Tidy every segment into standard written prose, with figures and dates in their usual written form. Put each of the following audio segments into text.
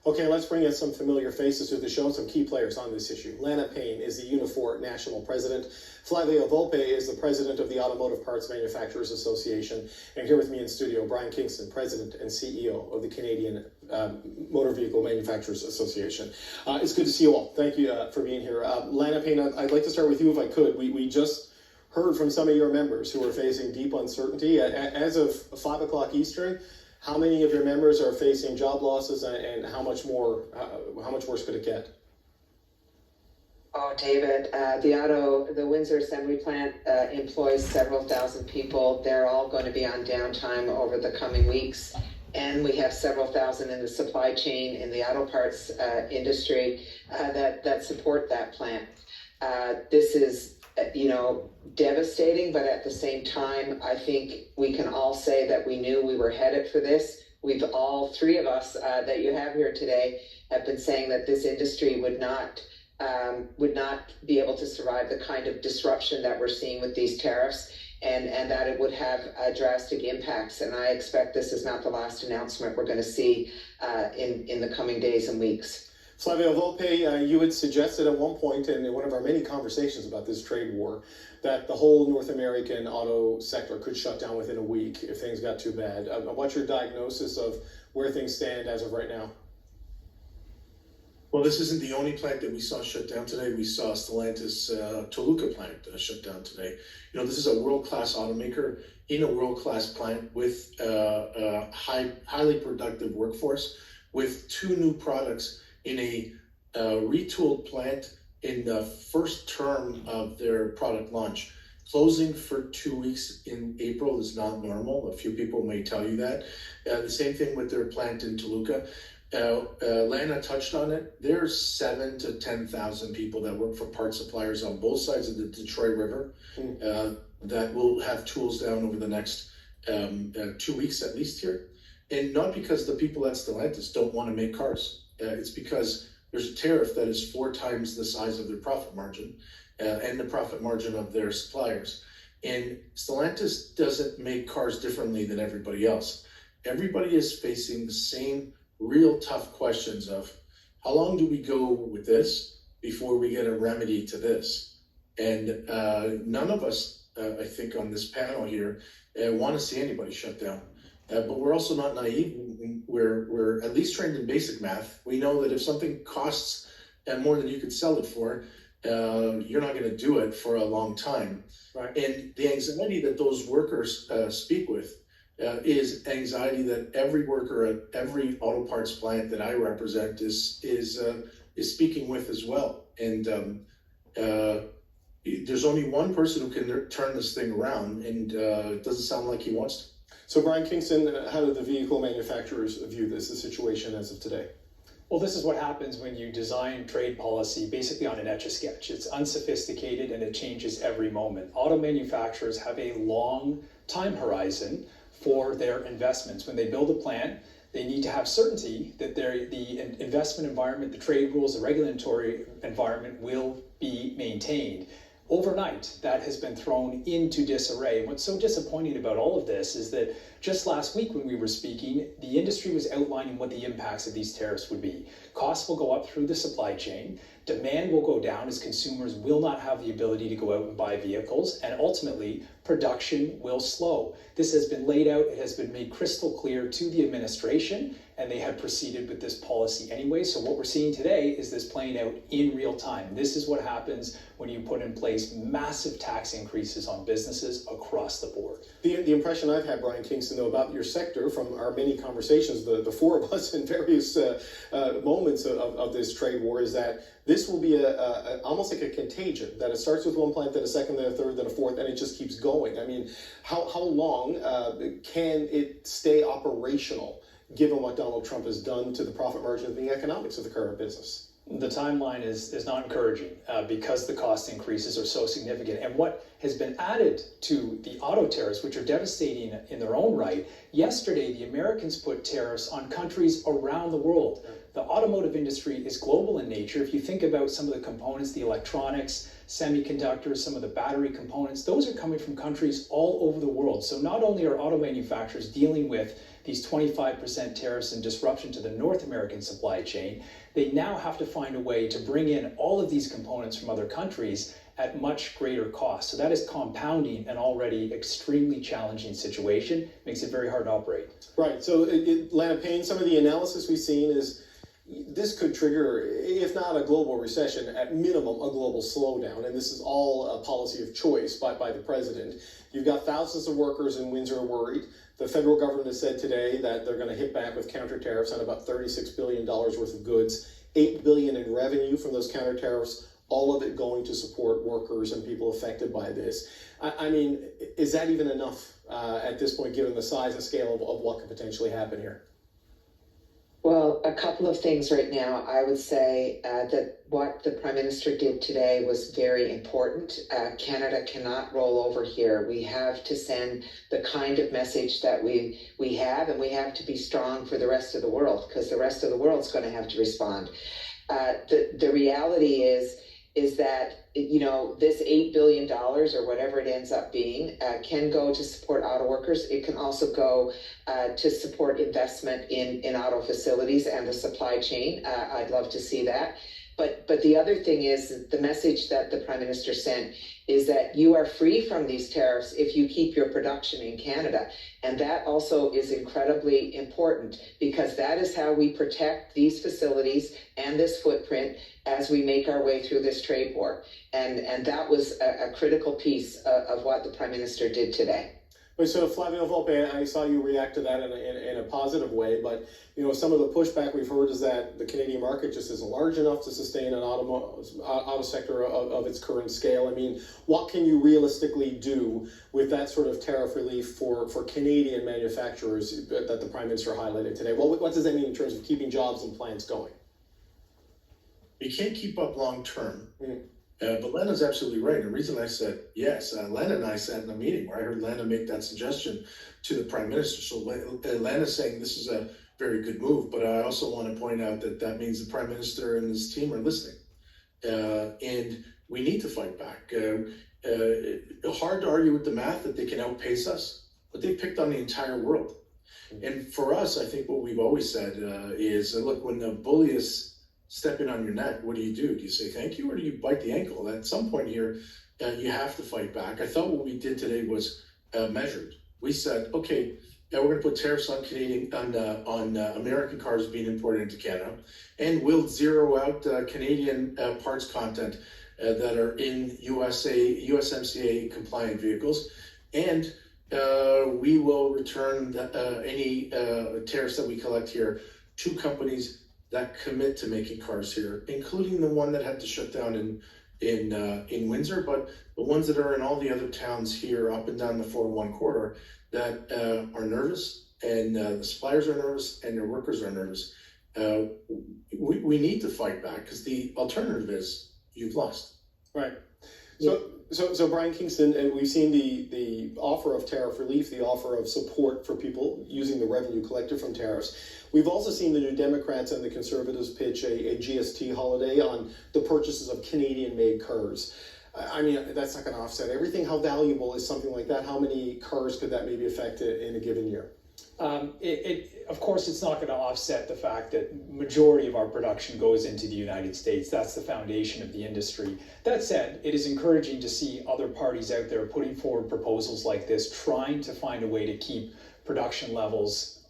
Okay, let's bring in some familiar faces to the show, some key players on this issue. Lana Payne is the Unifor National President. Flavio Volpe is the President of the Automotive Parts Manufacturers Association. And here with me in studio, Brian Kingston, President and CEO of the Canadian Motor Vehicle Manufacturers Association. It's good to see you all. Thank you for being here. Lana Payne, I'd like to start with you if I could. We just heard from some of your members who are facing deep uncertainty. As of 5 o'clock Eastern, how many of your members are facing job losses, and how much worse could it get? Oh, David, the Windsor Assembly Plant employs several thousand people. They're all going to be on downtime over the coming weeks. And we have several thousand in the supply chain in the auto parts industry that support that plant. This is devastating, but at the same time, I think we can all say that we knew we were headed for this. All three of us that you have here today have been saying that this industry would not be able to survive the kind of disruption that we're seeing with these tariffs, and that it would have drastic impacts. And I expect this is not the last announcement we're going to see in the coming days and weeks. Flavio Volpe, you had suggested at one point in one of our many conversations about this trade war that the whole North American auto sector could shut down within a week if things got too bad. What's your diagnosis of where things stand as of right now? Well, this isn't the only plant that we saw shut down today. We saw Stellantis Toluca plant shut down today. This is a world-class automaker in a world-class plant with a highly productive workforce, with two new products in a retooled plant in the first term of their product launch. Closing for 2 weeks in April is not normal. A few people may tell you that. The same thing with their plant in Toluca. Lana touched on it. There's 7,000 to 10,000 people that work for part suppliers on both sides of the Detroit River that will have tools down over the next 2 weeks at least here. And not because the people at Stellantis don't want to make cars. It's because there's a tariff that is 4 times the size of their profit margin and the profit margin of their suppliers. And Stellantis doesn't make cars differently than everybody else. Everybody is facing the same real tough questions of how long do we go with this before we get a remedy to this? And none of us, I think on this panel here, want to see anybody shut down. But we're also not naive. We're at least trained in basic math. We know that if something costs more than you could sell it for, you're not going to do it for a long time. Right. And the anxiety that those workers speak with is anxiety that every worker at every auto parts plant that I represent is speaking with as well. And there's only one person who can turn this thing around, and it doesn't sound like he wants to. So Brian Kingston, how do the vehicle manufacturers view the situation as of today? Well, this is what happens when you design trade policy basically on an Etch-a-Sketch. It's unsophisticated and it changes every moment. Auto manufacturers have a long time horizon for their investments. When they build a plant, they need to have certainty that the investment environment, the trade rules, the regulatory environment will be maintained. Overnight, that has been thrown into disarray. And what's so disappointing about all of this is that just last week when we were speaking, the industry was outlining what the impacts of these tariffs would be. Costs will go up through the supply chain. Demand will go down as consumers will not have the ability to go out and buy vehicles, and ultimately production will slow. This has been laid out, it has been made crystal clear to the administration, and they have proceeded with this policy anyway. So what we're seeing today is this playing out in real time. This is what happens when you put in place massive tax increases on businesses across the board. The impression I've had, Brian Kingston, though, about your sector from our many conversations, the four of us in various moments of this trade war, is that this will be almost like a contagion, that it starts with one plant, then a second, then a third, then a fourth, and it just keeps going. I mean, how long can it stay operational, given what Donald Trump has done to the profit margin and the economics of the current business? The timeline is not encouraging because the cost increases are so significant. And what has been added to the auto tariffs, which are devastating in their own right. Yesterday, the Americans put tariffs on countries around the world. The automotive industry is global in nature. If you think about some of the components, the electronics, semiconductors, some of the battery components, those are coming from countries all over the world. So not only are auto manufacturers dealing with these 25% tariffs and disruption to the North American supply chain, they now have to find a way to bring in all of these components from other countries at much greater cost. So that is compounding an already extremely challenging situation, makes it very hard to operate. Right, so Lana Payne, some of the analysis we've seen is this could trigger, if not a global recession, at minimum a global slowdown, and this is all a policy of choice by the president. You've got thousands of workers in Windsor worried. The federal government has said today that they're going to hit back with counter tariffs on about $36 billion worth of goods, $8 billion in revenue from those counter tariffs, all of it going to support workers and people affected by this. I mean, is that even enough at this point, given the size and scale of what could potentially happen here? Well, a couple of things right now. I would say that what the Prime Minister did today was very important. Canada cannot roll over here. We have to send the kind of message that we have, and we have to be strong for the rest of the world, because the rest of the world's going to have to respond. The reality is that, you know, this $8 billion or whatever it ends up being can go to support auto workers. It can also go to support investment in auto facilities and the supply chain. I'd love to see that. But the other thing is the message that the Prime Minister sent is that you are free from these tariffs if you keep your production in Canada. And that also is incredibly important, because that is how we protect these facilities and this footprint as we make our way through this trade war. And that was a critical piece of what the Prime Minister did today. But so Flavio Volpe, I saw you react to that in a positive way, but you know, some of the pushback we've heard is that the Canadian market just isn't large enough to sustain an auto sector of its current scale. I mean, what can you realistically do with that sort of tariff relief for Canadian manufacturers that the Prime Minister highlighted today? What does that mean in terms of keeping jobs and plants going? You can't keep up long term. But Lana's absolutely right. The reason I said yes, Lana and I sat in a meeting where I heard Lana make that suggestion to the Prime Minister. So Lana's saying this is a very good move, but I also want to point out that that means the Prime Minister and his team are listening. And we need to fight back. Hard to argue with the math that they can outpace us, but they picked on the entire world. And for us, I think what we've always said is, look, when the bully is stepping on your neck, what do? Do you say thank you, or do you bite the ankle? At some point here, you have to fight back. I thought what we did today was measured. We said, okay, now we're going to put tariffs on American cars being imported into Canada, and we'll zero out Canadian parts content that are in USMCA compliant vehicles, and we will return any tariffs that we collect here to companies that commit to making cars here, including the one that had to shut down in Windsor, but the ones that are in all the other towns here up and down the 401 corridor that are nervous, and the suppliers are nervous, and their workers are nervous. We need to fight back, because the alternative is you've lost. Right. So Brian Kingston, we've seen the offer of tariff relief, the offer of support for people using the revenue collected from tariffs. We've also seen the New Democrats and the Conservatives pitch a GST holiday on the purchases of Canadian-made cars. I mean, that's not going to offset everything. How valuable is something like that? How many cars could that maybe affect in a given year? Of course, it's not going to offset the fact that majority of our production goes into the United States. That's the foundation of the industry. That said, it is encouraging to see other parties out there putting forward proposals like this, trying to find a way to keep production levels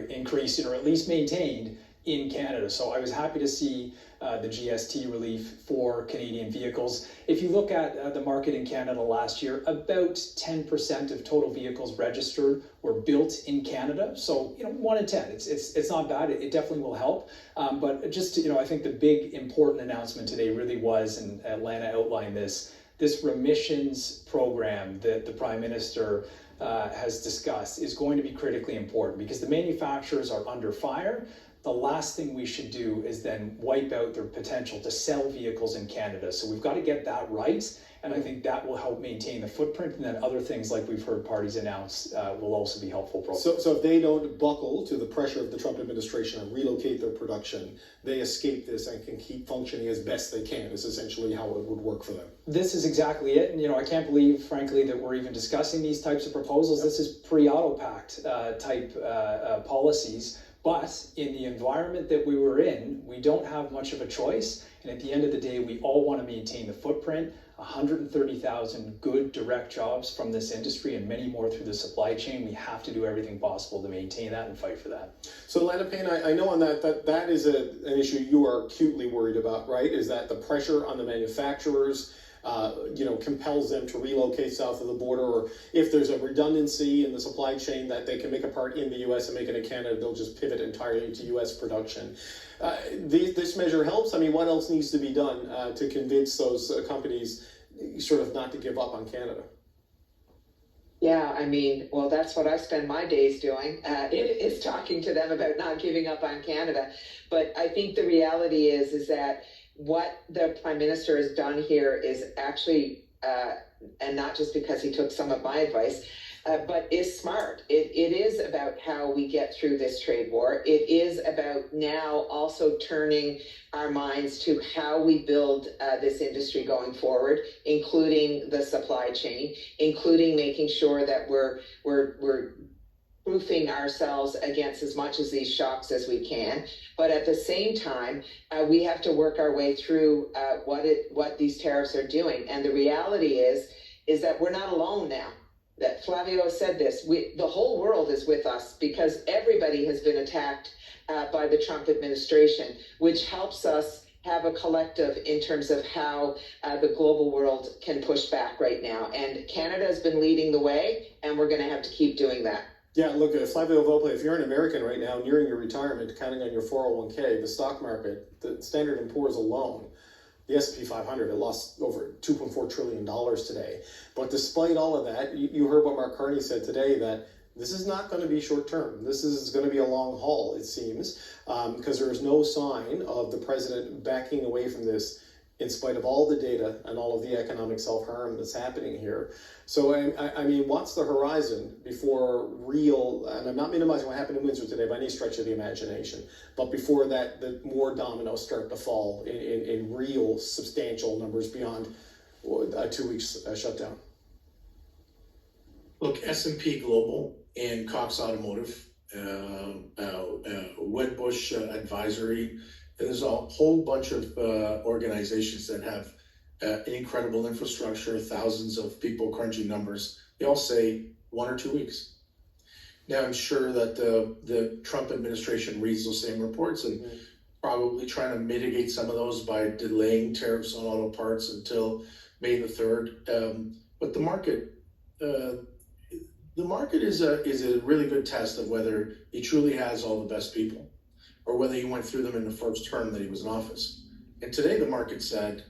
increased or at least maintained in Canada. So I was happy to see the GST relief for Canadian vehicles. If you look at the market in Canada last year, about 10% of total vehicles registered were built in Canada. So, 1 in 10, it's not bad. It definitely will help. But just to, I think the big important announcement today really was, and Atlanta outlined this remissions program that the Prime Minister has discussed is going to be critically important, because the manufacturers are under fire. the last thing we should do is then wipe out their potential to sell vehicles in Canada. So we've got to get that right. And I think that will help maintain the footprint, and then other things like we've heard parties announce will also be helpful. So if they don't buckle to the pressure of the Trump administration and relocate their production, they escape this and can keep functioning as best they can, is essentially how it would work for them. This is exactly it. And, I can't believe, frankly, that we're even discussing these types of proposals. This is pre-auto pact type policies. But in the environment that we were in, we don't have much of a choice. And at the end of the day, we all want to maintain the footprint. 130,000 good direct jobs from this industry and many more through the supply chain. We have to do everything possible to maintain that and fight for that. So Lana Payne, I know on that is an issue you are acutely worried about, right? Is that the pressure on the manufacturers compels them to relocate south of the border, or if there's a redundancy in the supply chain that they can make a part in the U.S. and make it in Canada, they'll just pivot entirely to U.S. production. This measure helps. I mean, what else needs to be done to convince those companies sort of not to give up on Canada? Yeah, I mean, well, that's what I spend my days doing, is talking to them about not giving up on Canada. But I think the reality is that what the Prime Minister has done here is actually, and not just because he took some of my advice, but is smart. It is about how we get through this trade war. It is about now also turning our minds to how we build this industry going forward, including the supply chain, including making sure that we're proofing ourselves against as much of these shocks as we can. But at the same time, we have to work our way through what these tariffs are doing. And the reality is that we're not alone now. That Flavio said this, the whole world is with us because everybody has been attacked by the Trump administration, which helps us have a collective in terms of how the global world can push back right now. And Canada has been leading the way, and we're going to have to keep doing that. Yeah, look, Flavio Volpe, if you're an American right now, nearing your retirement, counting on your 401k, the stock market, the Standard & Poor's alone, the S&P 500, it lost over $2.4 trillion today. But despite all of that, you heard what Mark Carney said today, that this is not going to be short term. This is going to be a long haul, it seems, because there is no sign of the president backing away from this in spite of all the data and all of the economic self-harm that's happening here. So, I mean, what's the horizon before real, and I'm not minimizing what happened in Windsor today by any stretch of the imagination, but before that, the more dominoes start to fall in real substantial numbers beyond 2 weeks shutdown? Look, S&P Global and Cox Automotive, Wedbush Advisory, there's a whole bunch of organizations that have an incredible infrastructure, thousands of people crunching numbers. They all say 1 or 2 weeks. Now, I'm sure that the Trump administration reads those same reports and probably trying to mitigate some of those by delaying tariffs on auto parts until May the 3rd. But the market is a really good test of whether he truly has all the best people, or whether he went through them in the first term that he was in office. And today the market said,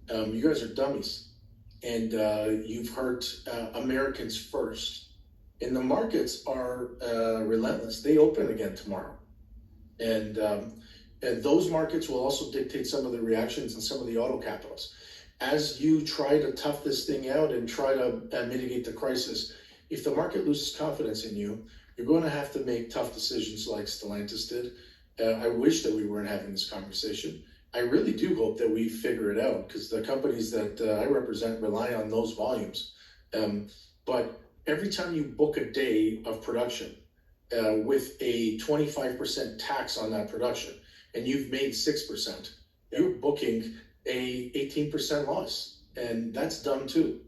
you guys are dummies, and you've hurt Americans first. And the markets are relentless. They open again tomorrow. And those markets will also dictate some of the reactions in some of the auto capitalists. As you try to tough this thing out and try to mitigate the crisis, if the market loses confidence in you, you're going to have to make tough decisions like Stellantis did. I wish that we weren't having this conversation. I really do hope that we figure it out, because the companies that I represent rely on those volumes. But every time you book a day of production with a 25% tax on that production, and you've made 6%, you're booking a 18% loss, and that's dumb too.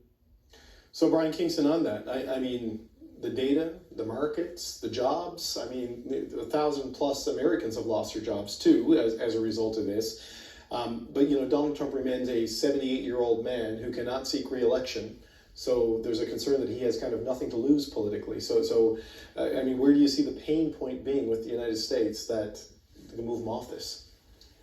So Brian Kingston, on that, I mean, the data, the markets, the jobs, I mean, 1,000+ Americans have lost their jobs too as a result of this. But, Donald Trump remains a 78-year-old man who cannot seek re-election. So there's a concern that he has kind of nothing to lose politically. So I mean, where do you see the pain point being with the United States that can move him off this?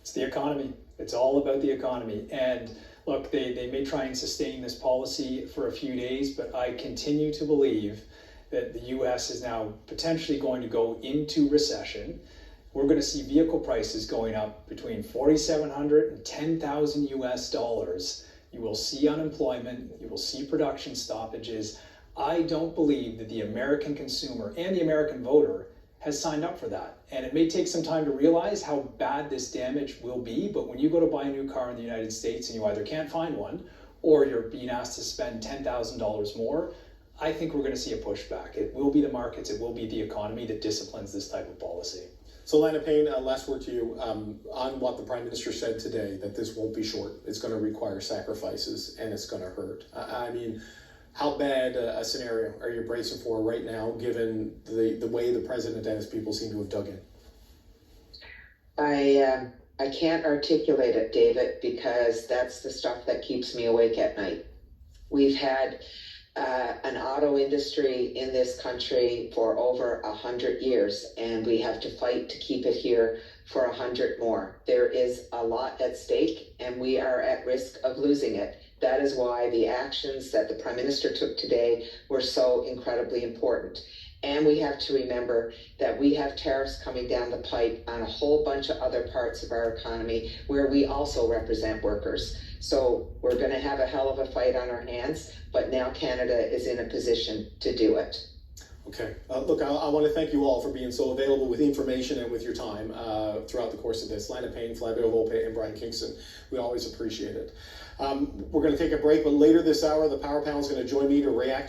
It's the economy. It's all about the economy. And look, they may try and sustain this policy for a few days, but I continue to believe that the U.S. is now potentially going to go into recession. we're going to see vehicle prices going up between $4,700 and $10,000 US. You will see unemployment, you will see production stoppages. I don't believe that the American consumer and the American voter has signed up for that. And it may take some time to realize how bad this damage will be, but when you go to buy a new car in the United States and you either can't find one or you're being asked to spend $10,000 more, I think we're going to see a pushback. It will be the markets, it will be the economy that disciplines this type of policy. So Lana Payne, last word to you on what the Prime Minister said today, that this won't be short. It's going to require sacrifices and it's going to hurt. I mean, how bad a scenario are you bracing for right now, given the way the President and his people seem to have dug in? I can't articulate it, David, because that's the stuff that keeps me awake at night. We've had an auto industry in this country for over 100 years, and we have to fight to keep it here for 100 more. There is a lot at stake, and we are at risk of losing it. That is why the actions that the Prime Minister took today were so incredibly important. And we have to remember that we have tariffs coming down the pipe on a whole bunch of other parts of our economy where we also represent workers. So we're going to have a hell of a fight on our hands, but now Canada is in a position to do it. Okay. Look, I want to thank you all for being so available with information and with your time throughout the course of this. Lana Payne, Flavio Volpe, and Brian Kingston, we always appreciate it. We're going to take a break, but later this hour, the Power Panel is going to join me to react to